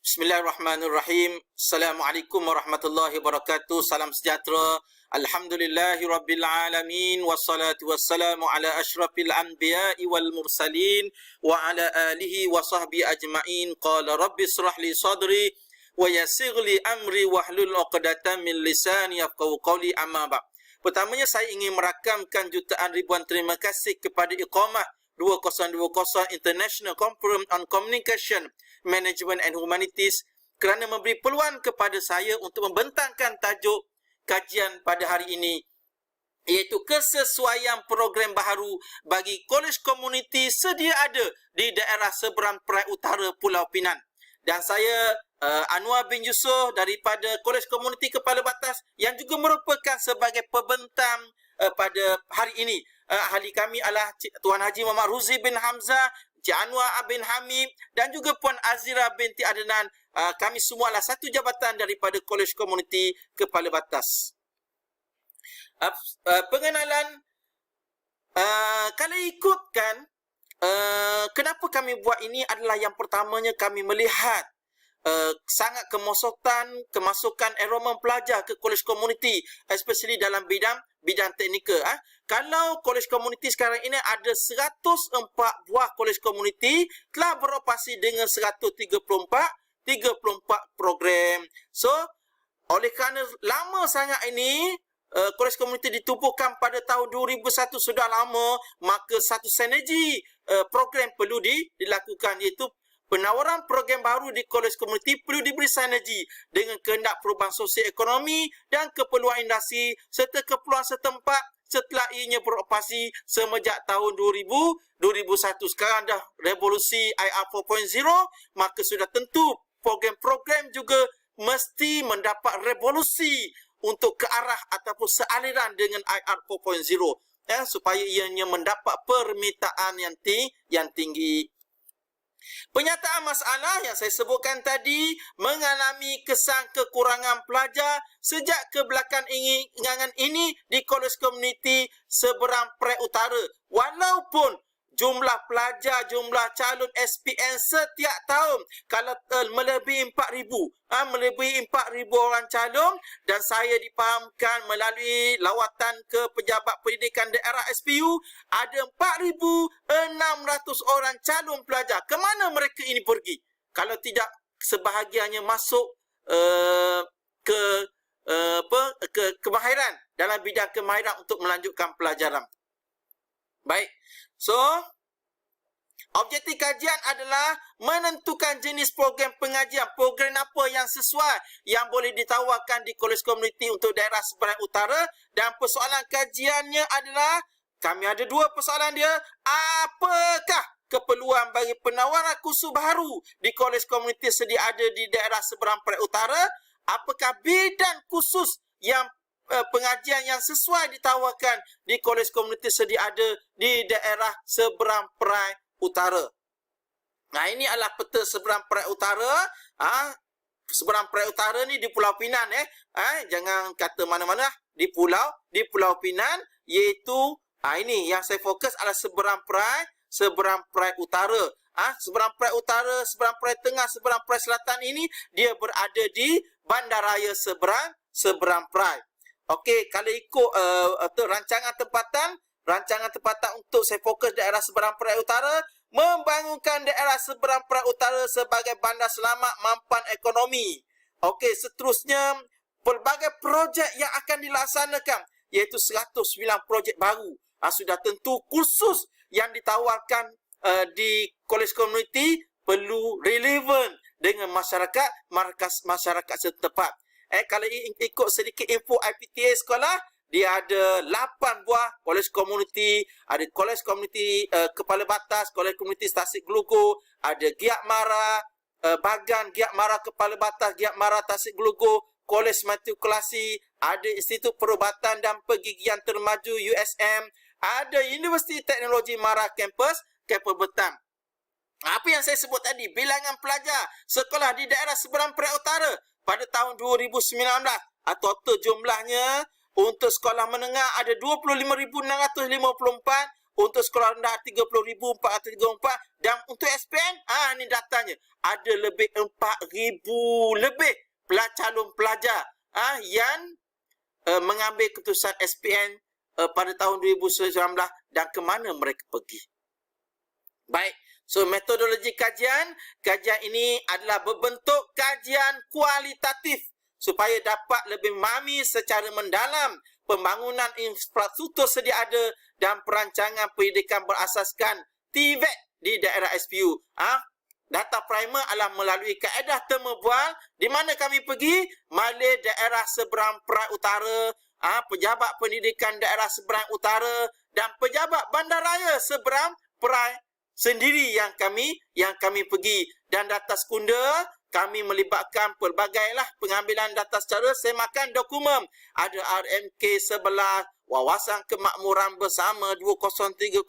Bismillahirrahmanirrahim. Assalamualaikum warahmatullahi wabarakatuh. Salam sejahtera. Alhamdulillahi rabbil alamin. Wassalatu wassalamu ala ashrafil anbiya'i wal mursalin. Wa ala alihi wa sahbihi ajma'in. Qala rabbi israh li sadri. Wa yassir li amri. Wahlul uqdatan min lisani yafqahu qawli, amma ba'd. Pertamanya saya ingin merakamkan jutaan ribuan terima kasih kepada Iqamah 2020 International Conference on Communication, Management and Humanities kerana memberi peluang kepada saya untuk membentangkan tajuk kajian pada hari ini, iaitu kesesuaian program baharu bagi kolej komuniti sedia ada di daerah seberang Perai Utara Pulau Pinang. Dan saya Anwar bin Yusof daripada Kolej Komuniti Kepala Batas yang juga merupakan sebagai pembentang pada hari ini. Ahli kami adalah Tuan Haji Muhammad Ruzi bin Hamzah, Cik Anwar bin Hamid dan juga Puan Azira binti Adnan. Kami semua adalah satu jabatan daripada Kolej Komuniti Kepala Batas. Pengenalan, kalau ikutkan kenapa kami buat ini adalah yang pertamanya kami melihat sangat kemasukan enrolment pelajar ke kolej komuniti, especially dalam bidang teknikal. Kalau kolej komuniti sekarang ini ada 104 buah kolej komuniti telah beroperasi dengan 134 program. So, oleh kerana lama sangat ini kolej komuniti ditubuhkan pada tahun 2001, sudah lama, maka satu sinergi program perlu dilakukan, iaitu penawaran program baru di kolej komuniti perlu diberi sinergi dengan kehendak perubahan sosial ekonomi dan keperluan industri serta keperluan setempat setelah ianya beroperasi semenjak tahun 2001. Sekarang dah revolusi IR 4.0, maka sudah tentu program-program juga mesti mendapat revolusi untuk ke arah ataupun sealiran dengan IR 4.0, supaya ianya mendapat permintaan yang tinggi. Penyataan masalah yang saya sebutkan tadi mengalami kesan kekurangan pelajar sejak kebelakangan ini di kolej komuniti seberang Perai Utara. Walaupun jumlah pelajar, jumlah calon SPM setiap tahun kalau melebihi 4,000 orang calon, dan saya dipahamkan melalui lawatan ke pejabat pendidikan daerah SPU ada 4,600 orang calon pelajar. Ke mana mereka ini pergi kalau tidak sebahagiannya masuk ke kemahiran, dalam bidang kemahiran untuk melanjutkan pelajaran. Baik. So, objektif kajian adalah menentukan jenis program pengajian, program apa yang sesuai yang boleh ditawarkan di kolej komuniti untuk daerah seberang utara, dan persoalan kajiannya adalah, kami ada dua persoalan dia. Apakah keperluan bagi penawaran kursus baru di kolej komuniti sedia ada di daerah seberang Perai Utara? Apakah bidang khusus yang pengajian yang sesuai ditawarkan di kolej komuniti sedia ada di daerah seberang Perai Utara? Nah, ini adalah peta seberang Perai Utara. Seberang Perai Utara ni di Pulau Pinang. Jangan kata mana-mana, di Pulau Pinang, iaitu ini yang saya fokus adalah seberang Perai Utara. Seberang Perai Utara, seberang Perai Tengah, seberang Perai Selatan ini dia berada di Bandaraya seberang Perai. Okey, kalau ikut rancangan tempatan untuk saya fokus daerah seberang Perai Utara, membangunkan daerah seberang Perai Utara sebagai bandar selamat mampan ekonomi. Okey, seterusnya pelbagai projek yang akan dilaksanakan, iaitu 109 projek baru. Sudah tentu kursus yang ditawarkan di kolej komuniti perlu relevan dengan masyarakat setempat. Kalau ikut sedikit info IPTA sekolah, dia ada 8 buah kolej komuniti. Ada kolej komuniti Kepala Batas, kolej komuniti Tasik Gelugur, ada Giat Mara, Bagan Giat Mara Kepala Batas, Giat Mara Tasik Gelugur, kolej matrikulasi, ada Institut Perubatan dan Pergigian Termaju USM, ada Universiti Teknologi Mara Kampus Betang. Apa yang saya sebut tadi, bilangan pelajar sekolah di daerah seberang Perai Utara pada tahun 2019, total jumlahnya untuk sekolah menengah ada 25,654, untuk sekolah rendah 30,434 dan untuk SPM, ni datanya. Ada lebih 4,000 lebih calon pelajar yang mengambil keputusan SPM pada tahun 2019 dan ke mana mereka pergi. Baik, so metodologi kajian ini adalah berbentuk kajian kualitatif supaya dapat lebih memahami secara mendalam pembangunan infrastruktur sedia ada dan perancangan pendidikan berasaskan TVET di daerah SPU. Data primer adalah melalui kaedah temu bual di mana kami pergi Malay daerah seberang Perak Utara, pejabat pendidikan daerah seberang utara dan pejabat bandaraya seberang Perak sendiri yang kami pergi. Dan data sekunder kami melibatkan pelbagailah pengambilan data secara semakan dokumen. Ada RMK 11, Wawasan Kemakmuran Bersama 2030,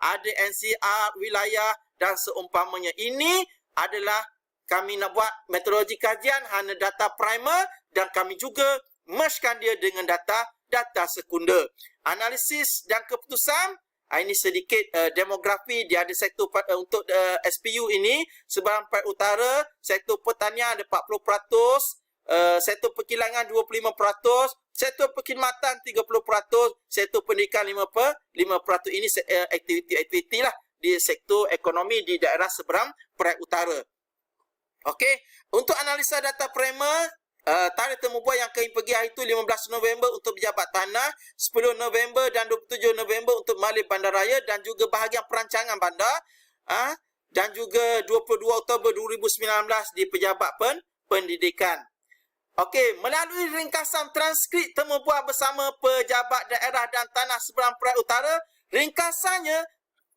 ada NCR wilayah dan seumpamanya. Ini adalah kami nak buat metodologi kajian hanya data primer dan kami juga mergekan dia dengan data sekunder. Analisis dan keputusan, ini sedikit demografi. Dia ada sektor untuk SPU ini seberang Perak Utara, sektor pertanian ada 40%, sektor perkilangan 25%, sektor perkhidmatan 30%, sektor pendidikan 5%. Ini aktiviti-aktiviti lah di sektor ekonomi di daerah seberang Perak Utara. Okey, untuk analisa data primer, tarikh temu bual yang kami pergi hari itu 15 November untuk pejabat tanah, 10 November dan 27 November untuk Malay Bandaraya dan juga bahagian perancangan bandar, dan juga 22 Oktober 2019 di pejabat pendidikan. Okey, melalui ringkasan transkrip temu bual bersama pejabat daerah dan tanah seberang Perak Utara,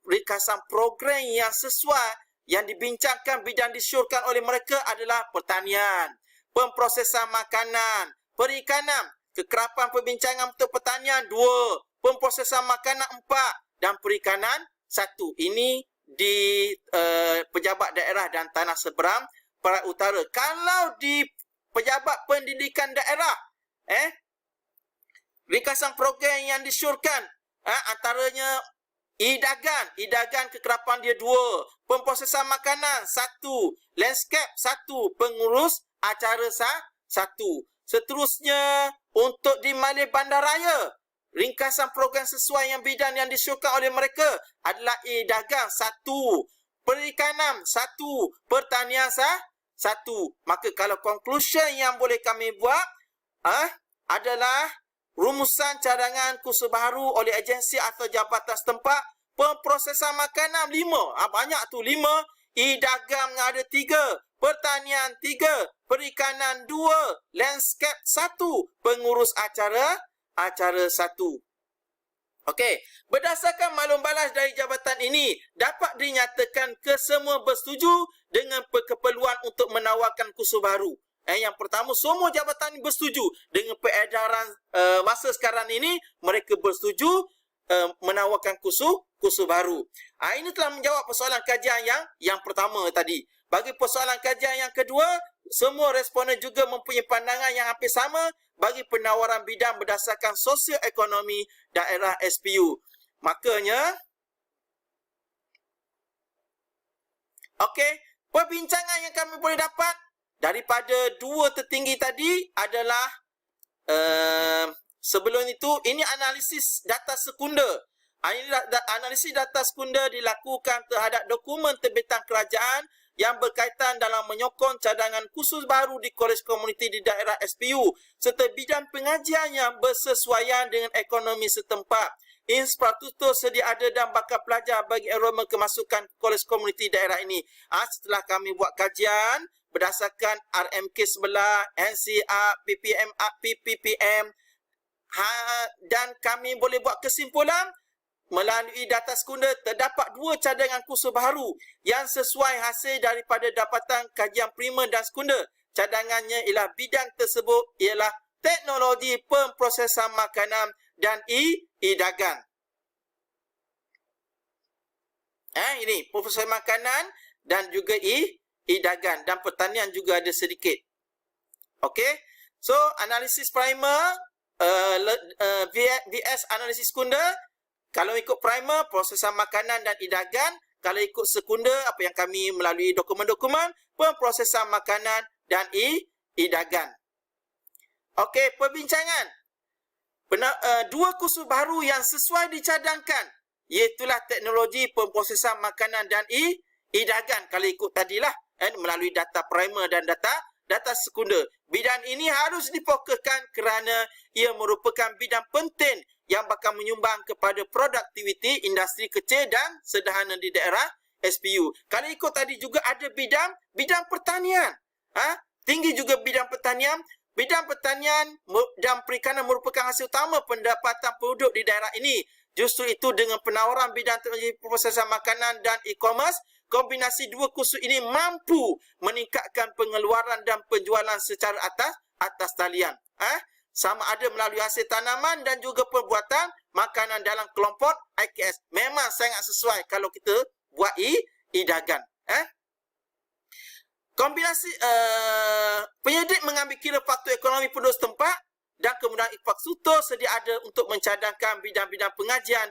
ringkasan program yang sesuai yang dibincangkan bidang disyorkan oleh mereka adalah pertanian, pemprosesan makanan, perikanan, kekerapan perbincangan untuk pertanian 2, pemprosesan makanan 4 dan perikanan 1. Ini di pejabat daerah dan tanah seberang Perak Utara. Kalau di pejabat pendidikan daerah, ringkasan program yang disyorkan antaranya Idagan kekerapan dia 2, pemprosesan makanan 1, landscape 1, pengurus acara 1. Seterusnya untuk di Malay Bandaraya, ringkasan program sesuai yang bidang yang disyorkan oleh mereka adalah dagang 1, perikanan 1, pertanian 1. Maka kalau conclusion yang boleh kami buat adalah rumusan cadangan kursus baru oleh agensi atau jabatan setempat, pemprosesan makanan 5, banyak tu 5, dagang ada 3, pertanian 3, perikanan 2, landscape 1, pengurus acara 1. Okey, berdasarkan maklum balas dari jabatan ini, dapat dinyatakan kesemua bersetuju dengan keperluan untuk menawarkan kursus baru. Yang pertama, semua jabatan ini bersetuju dengan peredaran masa sekarang ini. Mereka bersetuju menawarkan kursus baru. Ini telah menjawab persoalan kajian yang pertama tadi. Bagi persoalan kajian yang kedua, semua responden juga mempunyai pandangan yang hampir sama bagi penawaran bidang berdasarkan sosioekonomi daerah SPU. Makanya, okey, perbincangan yang kami boleh dapat daripada dua tertinggi tadi adalah sebelum itu, ini analisis data sekunder. Analisis data sekunder dilakukan terhadap dokumen terbitan kerajaan yang berkaitan dalam menyokong cadangan khusus baru di kolej komuniti di daerah SPU serta bidang pengajian yang bersesuaian dengan ekonomi setempat, infrastruktur sedia ada dan bakat pelajar bagi enrolment kemasukan kolej komuniti daerah ini. Setelah kami buat kajian berdasarkan RMK 11, NCR, PPM, dan kami boleh buat kesimpulan melalui data sekunder terdapat 2 cadangan kursus baru yang sesuai hasil daripada dapatan kajian primer dan sekunder. Cadangannya ialah bidang tersebut ialah teknologi pemprosesan makanan dan dagang. Ini pemprosesan makanan dan juga dagang dan pertanian juga ada sedikit. Okey. So analisis primer VS analisis sekunder, Kalau ikut primer, prosesan makanan dan idagan. Kalau ikut sekunder, apa yang kami melalui dokumen-dokumen, pemprosesan makanan dan idagan. Okey, perbincangan. Dua kursus baru yang sesuai dicadangkan, iaitulah teknologi pemprosesan makanan dan idagan. Kalau ikut tadilah, melalui data primer dan data sekunder. Bidang ini harus difokuskan kerana ia merupakan bidang penting yang bakal menyumbang kepada produktiviti industri kecil dan sederhana di daerah SPU. Kalau ikut tadi juga ada bidang pertanian. Tinggi juga bidang pertanian. Bidang pertanian dan perikanan merupakan hasil utama pendapatan penduduk di daerah ini. Justru itu dengan penawaran bidang teknologi prosesan makanan dan e-commerce, kombinasi dua kursus ini mampu meningkatkan pengeluaran dan penjualan secara atas talian. Sama ada melalui hasil tanaman dan juga perbuatan makanan dalam kelompok IKS. Memang sangat sesuai kalau kita buat idagan. Kombinasi penyidik mengambil kira faktor ekonomi penduduk setempat dan kemudian infrastruktur sedia ada untuk mencadangkan bidang-bidang pengajian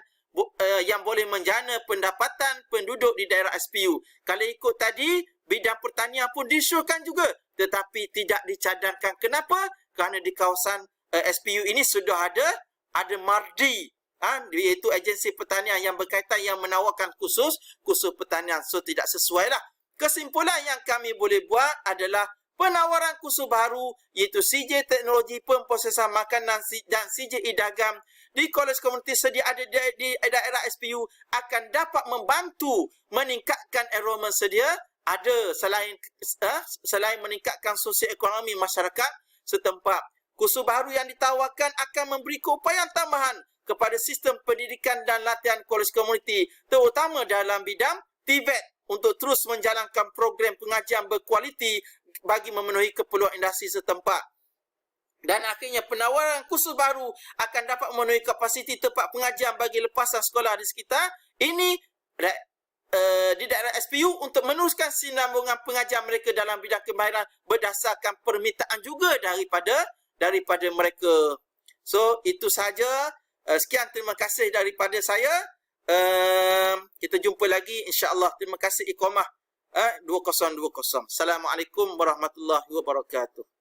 yang boleh menjana pendapatan penduduk di daerah SPU. Kalau ikut tadi, bidang pertanian pun disyorkan juga, tetapi tidak dicadangkan. Kenapa? Kerana di kawasan SPU ini sudah ada MARDI, iaitu agensi pertanian yang berkaitan yang menawarkan kursus pertanian. So tidak sesuai lah. Kesimpulan yang kami boleh buat adalah penawaran kursus baru iaitu CJ Teknologi Pemprosesan Makanan dan CJ Idagan di Kolej Komuniti sedia ada di daerah SPU akan dapat membantu meningkatkan enrolment sedia ada selain meningkatkan sosioekonomi masyarakat setempat. Kursus baru yang ditawarkan akan memberi keupayaan tambahan kepada sistem pendidikan dan latihan kolej komuniti, terutama dalam bidang TVET untuk terus menjalankan program pengajian berkualiti bagi memenuhi keperluan industri setempat. Dan akhirnya penawaran kursus baru akan dapat memenuhi kapasiti tempat pengajian bagi lepasan sekolah di sekitar ini di daerah SPU untuk meneruskan sinambungan pengajian mereka dalam bidang kemahiran berdasarkan permintaan juga daripada mereka. So, itu saja. Sekian, terima kasih daripada saya. Kita jumpa lagi insya-Allah. Terima kasih Iqamah 2020. Assalamualaikum warahmatullahi wabarakatuh.